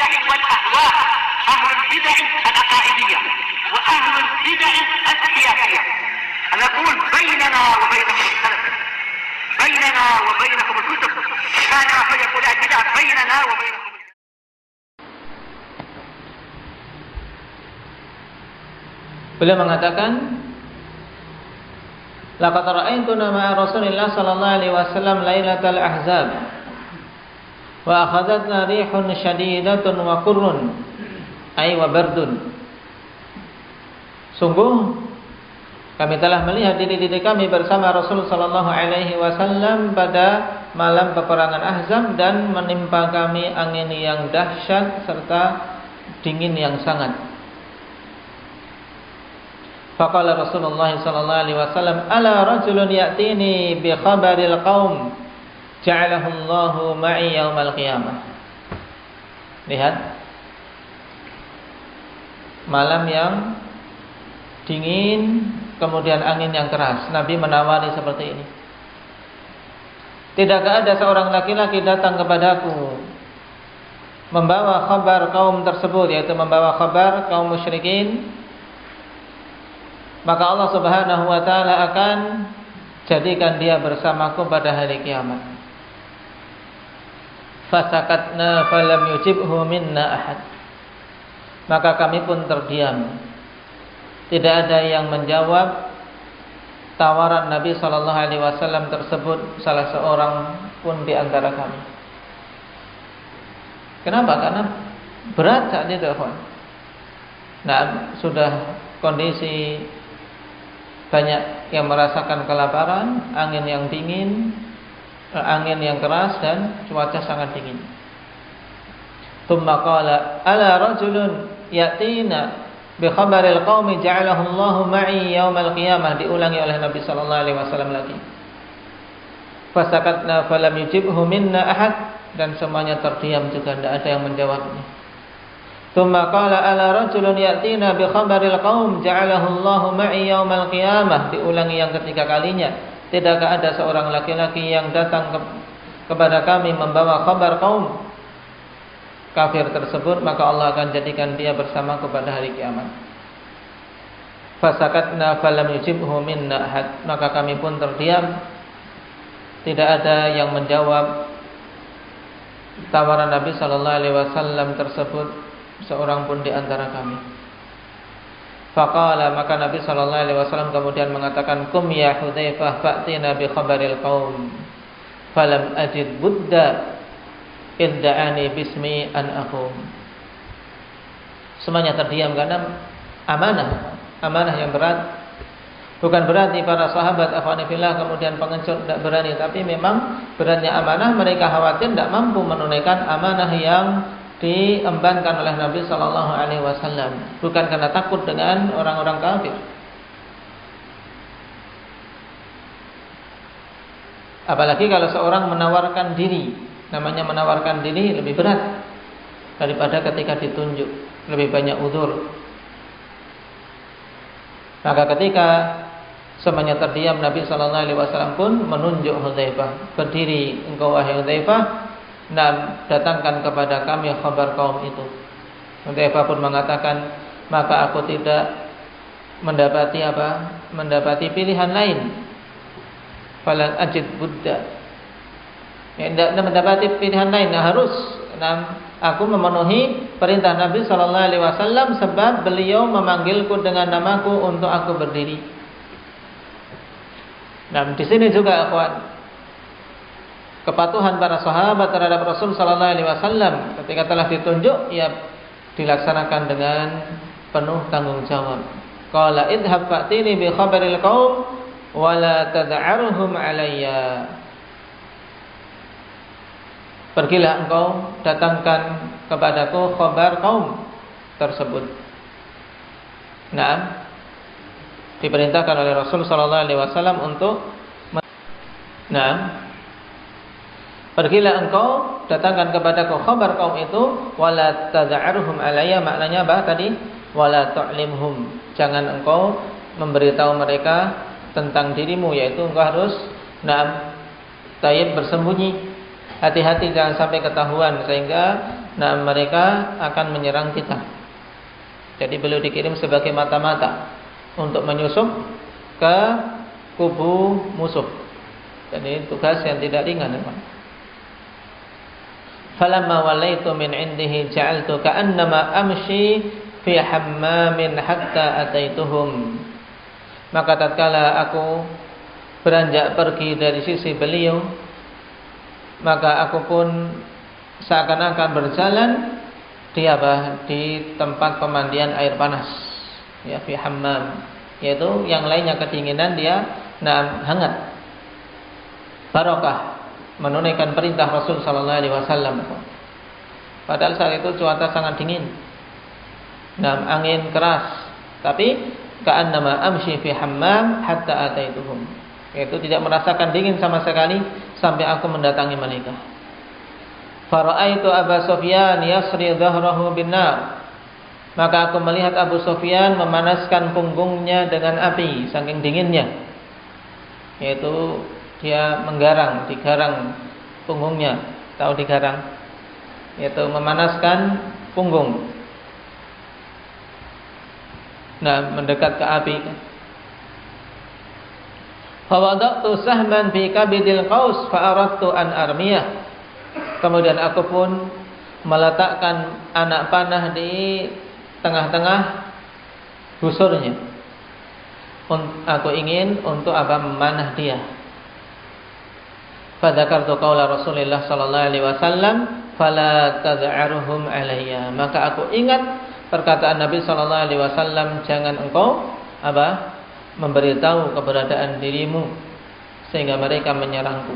البدع والأهواء، أهل البدع العقائدية وأهل البدع السياسية. نقول بيننا وبينكم السلف، بيننا وبينكم الكتب، كان فيقول البدع بيننا وبينكم. Beliau mengatakan, laqad ra'aytu ma'a Rasulillah sallallahu alaihi wasallam lailatal ahzab wa akhadhatna rihun shadidatun wa qurrun ay wa bardun. Sungguh kami telah melihat diri kami bersama Rasul sallallahu alaihi wasallam pada malam peperangan Ahzab dan menimpa kami angin yang dahsyat serta dingin yang sangat. Faqala Rasulullah sallallahu alaihi wasallam, ala rajulun ya'tini bi khabaril qaum ja'alahu Allahu ma'i yaumal qiyamah. Lihat, malam yang dingin kemudian angin yang keras, Nabi menawari seperti ini. Tidakkah ada seorang laki-laki datang kepadaku membawa khabar kaum tersebut, yaitu membawa khabar kaum musyrikin, maka Allah Subhanahu wa taala akan jadikan dia bersamaku pada hari kiamat. Fasakatna falam yujibhu minna ahad. Maka kami pun terdiam. Tidak ada yang menjawab tawaran Nabi sallallahu alaihi wasallam tersebut, salah seorang pun di antara kami. Kenapa? Karena berat saat itu, kawan. Nah, sudah kondisi banyak yang merasakan kelaparan, angin yang dingin, angin yang keras dan cuaca sangat dingin. Tsumma qala ala rajulun yatina bi khabaril qaumi ja'alahu Allahu ma'i yaumal qiyamah. Diulangi oleh Nabi sallallahu alaihi wasallam lagi. Fasakatna falam yujibhu minna ahad, dan semuanya terdiam juga, tidak ada yang menjawabnya. Tsumma qala ala rajulun yatina bi khabaril qaum ja'alahu Allahu ma'i yaumal qiyamah. Diulangi yang ketiga kalinya. Tidakkah ada seorang laki-laki yang datang kepada kami membawa khabar kaum kafir tersebut, maka Allah akan jadikan dia bersama pada hari kiamat. Fasakatna falam yujibhu minna ahad. Maka kami pun terdiam, tidak ada yang menjawab tawaran Nabi sallallahu alaihi wasallam tersebut, seorang pun di antara kami. Faqala, maka Nabi sallallahu alaihi wasallam kemudian mengatakan, kum ya Hudzaifah fa'tina bi khabaril qaum falam ajid budda idda'ani bismi an aqum. Semuanya terdiam karena amanah yang berat. Bukan berarti para sahabat akhwani fillah kemudian pengecut, tidak berani, tapi memang beratnya amanah, mereka khawatir tidak mampu menunaikan amanah yang diembankan oleh Nabi sallallahu alaihi wasallam, bukan karena takut dengan orang-orang kafir. Apalagi kalau seorang menawarkan diri, namanya menawarkan diri lebih berat daripada ketika ditunjuk, lebih banyak udzur. Maka ketika semuanya terdiam, Nabi sallallahu alaihi wasallam pun menunjuk Hudzaifah, berdiri engkau wahai Hudzaifah, dan datangkan kepada kami khabar kaum itu. Hudzaifah pun mengatakan, maka aku tidak mendapati pilihan lain. Falan ajid budda. Ya, tidak mendapati pilihan lain. Harus aku memenuhi perintah Nabi sallallahu alaihi wasallam sebab beliau memanggilku dengan namaku untuk aku berdiri. Nah, di sini juga akhwan, kepatuhan para sahabat terhadap Rasul sallallahu alaihi wasallam ketika telah ditunjuk, ia dilaksanakan dengan penuh tanggung jawab. Qala idhab fa'tini bi khabaril qaum wa la tad'arhum alayya. Pergilah engkau, datangkan kepadaku khabar kaum tersebut. Nah, diperintahkan oleh Rasul sallallahu alaihi wasallam untuk pergilah engkau, datangkan kepadaku khabar kaum itu, wala tad'arhum alayya. Maknanya apa tadi? Wala tu'limhum. Jangan engkau memberitahu mereka tentang dirimu, yaitu engkau harus tayyib bersembunyi. Hati-hati jangan sampai ketahuan, sehingga mereka akan menyerang kita. Jadi beliau dikirim sebagai mata-mata untuk menyusup ke kubu musuh. Dan ini tugas yang tidak ringan memang. Falamma walaitu min indihi ja'altu ka'annama amshi fi hammamin hatta ataituhum. Maka tatkala aku beranjak pergi dari sisi beliau, maka aku pun seakan-akan berjalan di tempat pemandian air panas, ya, fi hammam, yaitu yang lainnya kedinginan, dia hangat. Barokah menunaikan perintah Rasul sallallahu alaihi wasallam. Padahal saat itu cuaca sangat dingin. Angin keras, tapi ka'annama amshi fi hammam hatta ataituhum. Yaitu tidak merasakan dingin sama sekali sampai aku mendatangi mereka. Fara'aitu Abu Sufyan yasri dhahrahu bin-nar. Maka aku melihat Abu Sufyan memanaskan punggungnya dengan api saking dinginnya. Yaitu dia digarang punggungnya. Tahu digarang? Yaitu memanaskan punggung. Mendekat ke api. Fawadatu sahman fi kabidil qaus fa aradtu an armiyah. Kemudian aku pun meletakkan anak panah di tengah-tengah busurnya. Aku ingin untuk memanah dia. Fadzakartu qaula Rasulullah sallallahu alaihi wasallam fala tad'arhum alayya. Maka aku ingat perkataan Nabi sallallahu alaihi wasallam, jangan engkau memberitahu keberadaan dirimu sehingga mereka menyerangku.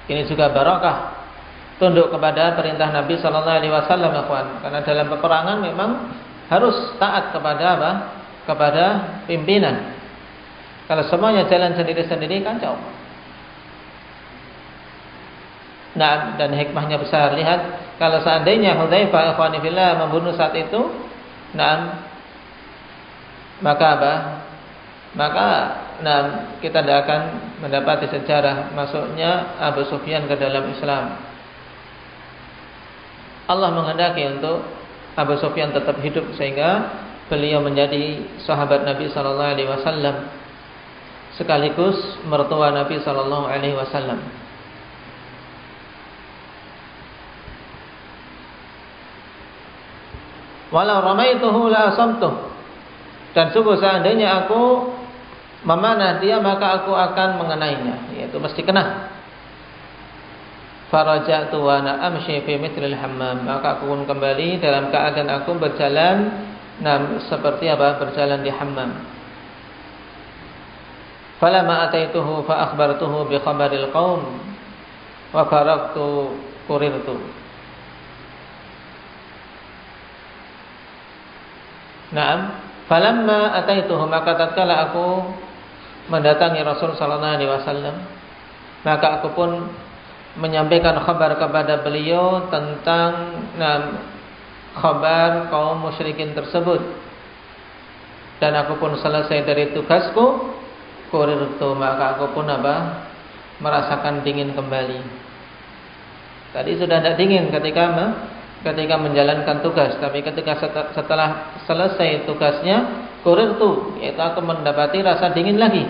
Ini juga barakah tunduk kepada perintah Nabi sallallahu alaihi wasallam, karena dalam peperangan memang harus taat kepada kepada pimpinan. Kalau semuanya jalan sendiri-sendiri kacau. Dan hikmahnya besar. Lihat, kalau seandainya Hudzaifah ikhwani fillah membunuh saat itu, maka kita tidak akan mendapati sejarah masuknya Abu Sufyan ke dalam Islam. Allah menghendaki untuk Abu Sufyan tetap hidup sehingga beliau menjadi sahabat Nabi sallallahu alaihi wasallam sekaligus mertua Nabi sallallahu alaihi wasallam. Walau ramaituhu la asamtuh. Dan sungguh seandainya aku memanah dia, maka aku akan mengenainya, yaitu mesti kena. Faraja'tu wa ana amshi fi mithlil hammam. Maka aku pun kembali dalam keadaan aku berjalan seperti berjalan di hammam. Falamma ataituhu fa akhbartuhu bi khabaril qaum wa faraqtu qurirtu. Falamma ataituhu, maka tatkala aku mendatangi Rasul sallallahu alaihi wasallam, maka aku pun menyampaikan kabar kepada beliau tentang kabar kaum musyrikin tersebut. Dan aku pun selesai dari tugasku, kurirtu, maka aku pun merasakan dingin kembali. Tadi sudah tidak dingin ketika menjalankan tugas, tapi ketika setelah selesai tugasnya, kurirtu, yaitu aku mendapati rasa dingin lagi.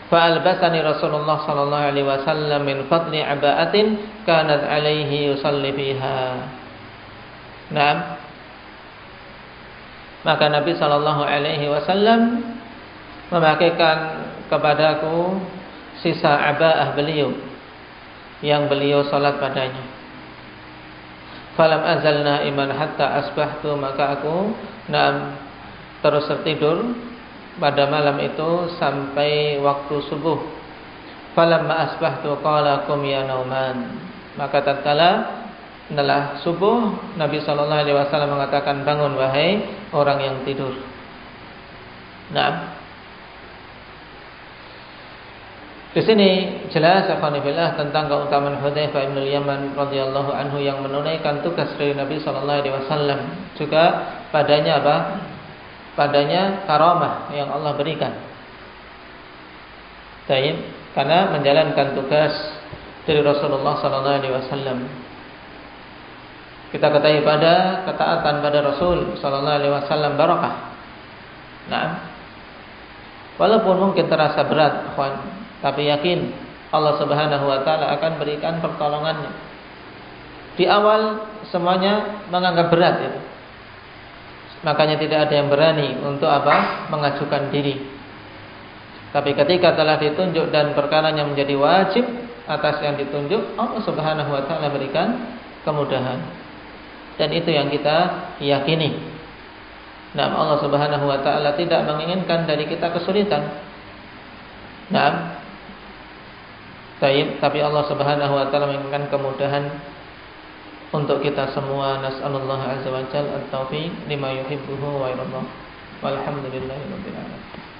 Fa'albasani Rasulullah sallallahu alaihi wasallam min fadli aba'atin kanat alaihi yusalli fiha. Maka Nabi sallallahu alaihi wasallam memakaikan kepadaku sisa aba'ah beliau yang beliau salat padanya. Falam azal na'iman hatta asbahtu, maka aku terus tertidur pada malam itu sampai waktu subuh. Falamma asbahtu qala qum ya Nauman. Maka tatkala setelah subuh, Nabi sallallahu alaihi wasallam mengatakan, bangun wahai orang yang tidur. Di sini jelas afanillah tentang keutamaan Hudzaifah bin Yaman radhiyallahu anhu yang menunaikan tugas dari Nabi sallallahu alaihi wasallam. Juga padanya padanya karamah yang Allah berikan. Karena menjalankan tugas dari Rasulullah sallallahu alaihi wasallam. Kita ketahui pada ketaatan pada Rasul sallallahu alaihi wasallam barakah. Nah, walaupun mungkin terasa berat, ikhwan, tapi yakin Allah Subhanahu wa taala akan berikan pertolongannya. Di awal semuanya menganggap berat itu. Makanya tidak ada yang berani untuk mengajukan diri. Tapi ketika telah ditunjuk dan perkaranya menjadi wajib atas yang ditunjuk, Allah Subhanahu wa taala berikan kemudahan. Dan itu yang kita yakini. Nah, Allah Subhanahu wa taala tidak menginginkan dari kita kesulitan. Nah, tapi Allah Subhanahu wa taala menginginkan kemudahan untuk kita semua. Nas'alullah azza wa jalla at-taufiq lima yuhibbuhu wa yardah. Walhamdulillahirabbil alamin.